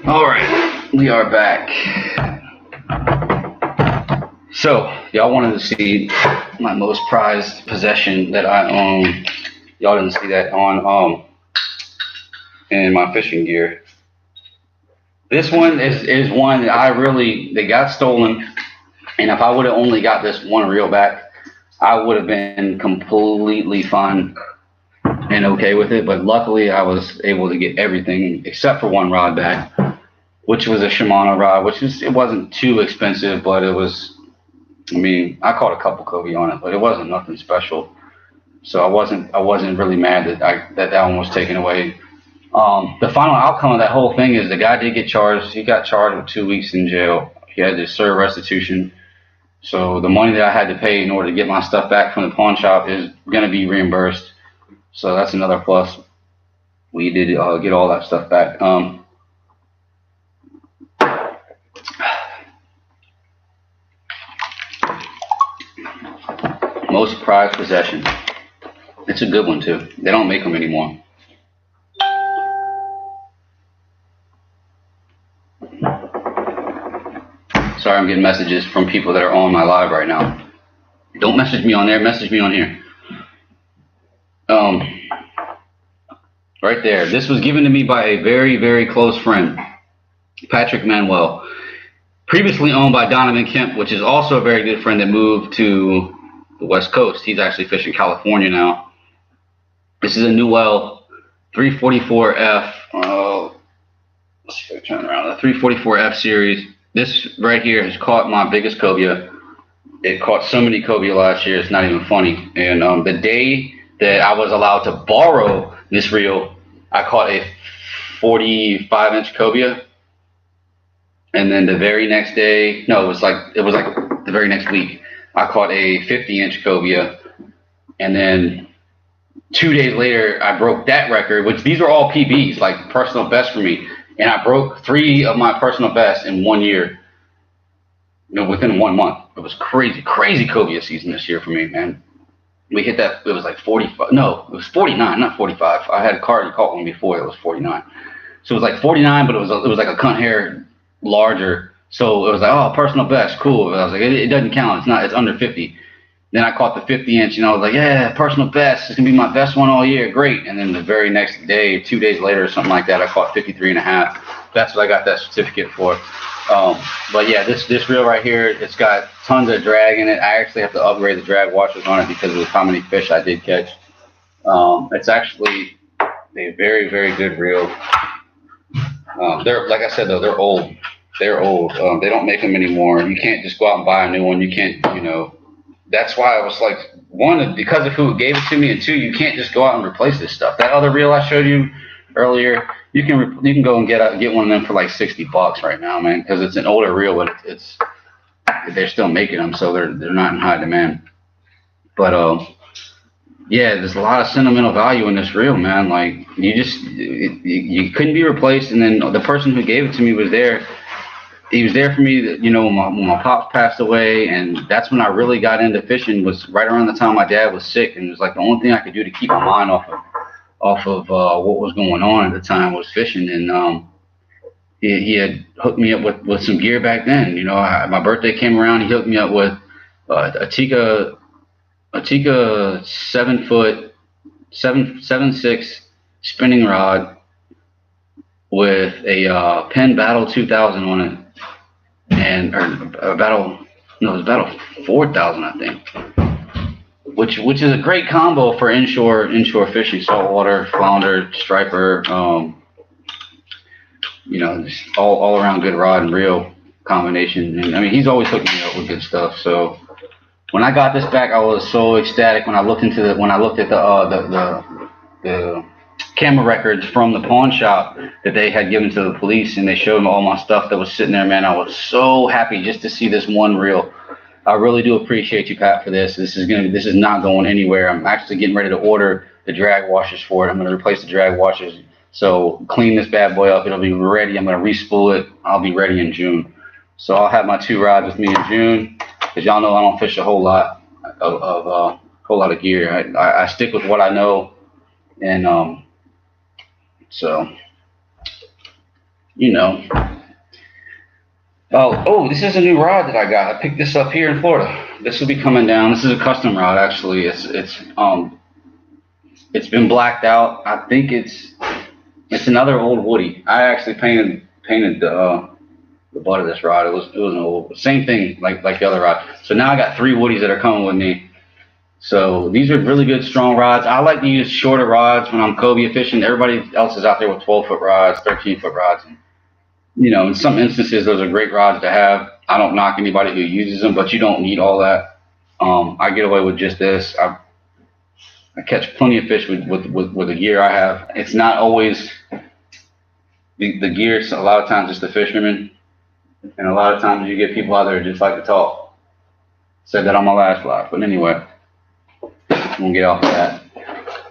All right, we are back. So, y'all wanted to see my most prized possession that I own. Y'all didn't see that on in my fishing gear. This one is one that they got stolen, and if I would have only got this one reel back, I would have been completely fine. and okay with it. But luckily, I was able to get everything except for one rod back, which was a Shimano rod, it wasn't too expensive, but it was. I mean, I caught a couple cobia on it, but it wasn't nothing special. So I wasn't really mad that one was taken away. The final outcome of that whole thing is the guy did get charged. He got charged with 2 weeks in jail. He had to serve restitution. So the money that I had to pay in order to get my stuff back from the pawn shop is going to be reimbursed. So that's another plus. We did get all that stuff back. Most prized possession. It's a good one too. They don't make them anymore. Sorry, I'm getting messages from people that are on my live right now. Don't message me on there. Message me on here. Right there. This was given to me by a very, very close friend, Patrick Manuel. Previously owned by Donovan Kemp, which is also a very good friend that moved to the West Coast. He's actually fishing California now. This is a Newell 344F. Let's see if I can turn around. The 344F series. This right here has caught my biggest cobia. It caught so many cobia last year, it's not even funny. And the day that I was allowed to borrow this reel, I caught a 45-inch cobia. And then the very next day, no, it was like the very next week, I caught a 50-inch cobia. And then 2 days later, I broke that record, which these are all PBs, like personal best for me. And I broke 3 of my personal bests in 1 year, within 1 month. It was crazy cobia season this year for me, man. We hit that, it was like 45, no, it was 49, not 45. I had a card, you caught one before, it was 49. So it was like 49, but it was like a cunt hair larger. So it was like, oh, personal best, cool. But I was like, it doesn't count, it's under 50. Then I caught the 50-inch, and I was like, yeah, personal best. It's going to be my best one all year. Great. And then the very next day, 2 days later or something like that, I caught 53.5. That's what I got that certificate for. But yeah, this reel right here, it's got tons of drag in it. I actually have to upgrade the drag washers on it because of how many fish I did catch. It's actually a very, very good reel. They're, like I said, though, they're old. They're old. They don't make them anymore. You can't just go out and buy a new one. You can't, That's why I was like, one, because of who gave it to me, and two, you can't just go out and replace this stuff. That other reel I showed you earlier, you can go and get one of them for like $60 right now, man, because it's an older reel, but they're still making them, so they're not in high demand. But yeah, there's a lot of sentimental value in this reel, man. Like you couldn't be replaced, and then the person who gave it to me was there. He was there for me, when my pops passed away, and that's when I really got into fishing. Was right around the time my dad was sick, and it was like the only thing I could do to keep my mind off of what was going on at the time was fishing. And he had hooked me up with some gear back then. My birthday came around, he hooked me up with a Tika 7-foot 7.6 spinning rod with a Penn Battle 2000 on it. It was Battle 4000, I think, which is a great combo for inshore fishing, saltwater, flounder, striper, just all around good rod and reel combination. And I mean, he's always hooking me up with good stuff. So when I got this back, I was so ecstatic when I looked at the camera records from the pawn shop that they had given to the police, and they showed me all my stuff that was sitting there, man. I was so happy just to see this one reel. I really do appreciate you, Pat, for this. This is not going anywhere. I'm actually getting ready to order the drag washers for it. I'm going to replace the drag washers. So clean this bad boy up. It'll be ready. I'm going to re-spool it. I'll be ready in June. So I'll have my 2 rods with me in June, because y'all know I don't fish a whole lot of gear. I stick with what I know, and so, Oh, this is a new rod that I got. I picked this up here in Florida. This will be coming down. This is a custom rod, actually. It's been blacked out. I think it's another old Woody. I actually painted the butt of this rod. It was an old, same thing like the other rod. So now I got 3 Woodies that are coming with me. So these are really good, strong rods. I like to use shorter rods when I'm cobia fishing. Everybody else is out there with 12-foot rods, 13-foot rods. And, in some instances, those are great rods to have. I don't knock anybody who uses them, but you don't need all that. I get away with just this. I catch plenty of fish with the gear I have. It's not always the gear. It's a lot of times it's the fishermen, and a lot of times you get people out there who just like to talk. Said that on my last live, but anyway, we'll get off of that.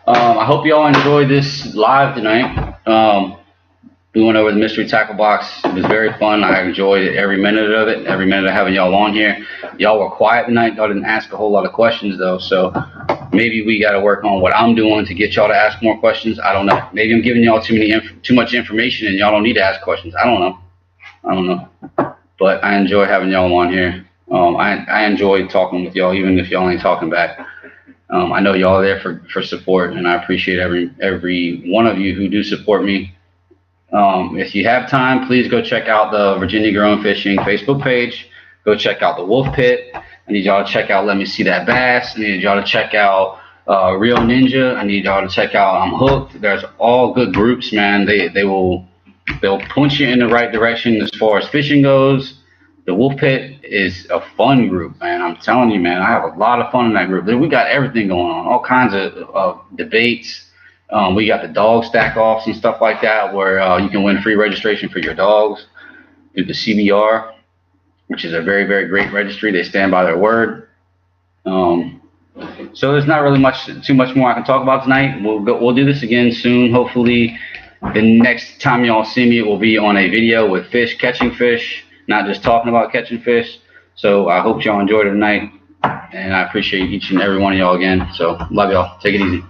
I hope you all enjoyed this live tonight. We went over the mystery tackle box. It was very fun. I enjoyed it, every minute of it, every minute of having y'all on here. Y'all were quiet tonight. Y'all didn't ask a whole lot of questions though, so maybe we got to work on what I'm doing to get y'all to ask more questions. I don't know. Maybe I'm giving y'all too much information and y'all don't need to ask questions. I don't know. But I enjoy having y'all on here. I enjoy talking with y'all, even if y'all ain't talking back. I know y'all are there for support, and I appreciate every one of you who do support me. If you have time, please go check out the Virginia Growing Fishing Facebook page. Go check out the Wolf Pit. I need y'all to check out Let Me See That Bass. I need y'all to check out Real Ninja. I need y'all to check out I'm Hooked. There's all good groups, man. They'll point you in the right direction as far as fishing goes. The Wolf Pit is a fun group, man. I'm telling you, man. I have a lot of fun in that group. We got everything going on, all kinds of debates. We got the dog stack offs and stuff like that where you can win free registration for your dogs through the CBR, which is a very, very great registry. They stand by their word. So there's not really too much more I can talk about tonight. We'll do this again soon. Hopefully the next time y'all see me, it will be on a video with fish, catching fish, not just talking about catching fish. So I hope y'all enjoyed it tonight, and I appreciate each and every one of y'all again. So love y'all. Take it easy.